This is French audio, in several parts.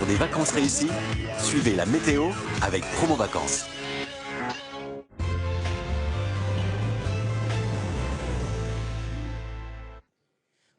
des vacances réussies, suivez la météo avec Promo Vacances.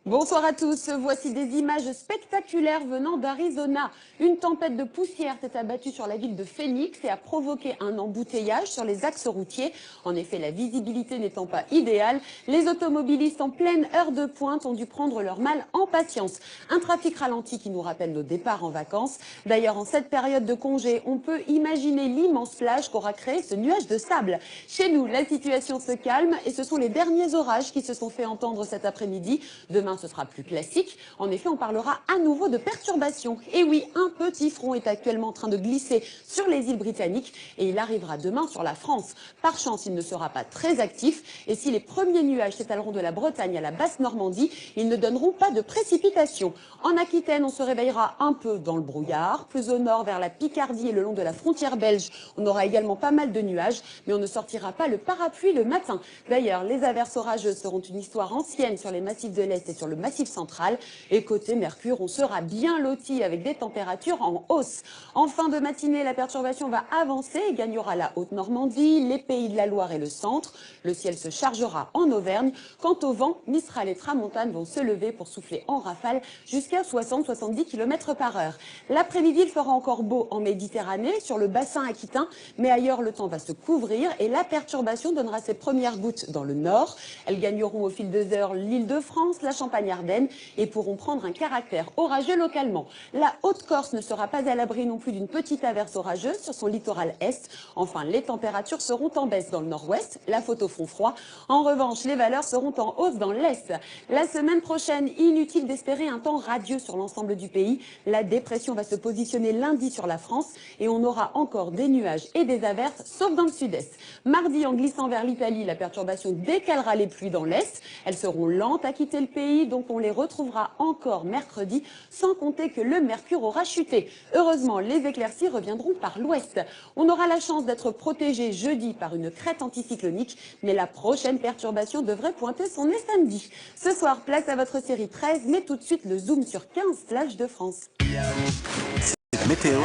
Bonsoir à tous, voici des images spectaculaires venant d'Arizona. Une tempête de poussière s'est abattue sur la ville de Phoenix et a provoqué un embouteillage sur les axes routiers. En effet, la visibilité n'étant pas idéale, les automobilistes en pleine heure de pointe ont dû prendre leur mal en patience. Un trafic ralenti qui nous rappelle nos départs en vacances. D'ailleurs, en cette période de congé, on peut imaginer l'immense plage qu'aura créé ce nuage de sable. Chez nous, la situation se calme et ce sont les derniers orages qui se sont fait entendre cet après-midi. Demain, ce sera plus classique. En effet, on parlera à nouveau de perturbations. Et oui, un petit front est actuellement en train de glisser sur les îles britanniques et il arrivera demain sur la France. Par chance, il ne sera pas très actif et si les premiers nuages s'étaleront de la Bretagne à la basse Normandie, ils ne donneront pas de précipitations. En Aquitaine, on se réveillera un peu dans le brouillard. Plus au nord, vers la Picardie et le long de la frontière belge, on aura également pas mal de nuages, mais on ne sortira pas le parapluie le matin. D'ailleurs, les averses orageuses seront une histoire ancienne sur les massifs de l'Est et sur le massif central. Et côté Mercure, on sera bien loti avec des températures en hausse. En fin de matinée, la perturbation va avancer et gagnera la Haute-Normandie, les Pays de la Loire et le centre. Le ciel se chargera en Auvergne. Quant au vent, Mistral et Tramontane vont se lever pour souffler en rafale jusqu'à 60-70 km par heure. L'après-midi, il fera encore beau en Méditerranée, sur le bassin aquitain, mais ailleurs, le temps va se couvrir et la perturbation donnera ses premières gouttes dans le nord. Elles gagneront au fil des heures l'Île-de-France, la Champagne-Ardenne et pourront prendre un caractère orageux localement. La Haute-Corse ne sera pas à l'abri non plus d'une petite averse orageuse sur son littoral est. Enfin, les températures seront en baisse dans le nord-ouest, la faute au front froid. En revanche, les valeurs seront en hausse dans l'est. La semaine prochaine, inutile d'espérer un temps radieux sur l'ensemble du pays. La dépression va se positionner lundi sur la France et on aura encore des nuages et des averses, sauf dans le sud-est. Mardi, en glissant vers l'Italie, la perturbation décalera les pluies dans l'est. Elles seront lentes à quitter le pays, donc on les retrouvera encore mercredi, sans compter que le mercure aura chuté. Heureusement, les éclaircies reviendront par l'ouest. On aura la chance d'être protégé jeudi par une crête anticyclonique, mais la prochaine perturbation devrait pointer son nez samedi. Ce soir, place à votre série 13, mais tout de suite le zoom sur 15 plages de France. C'est la météo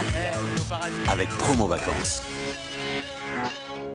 avec Promo Vacances.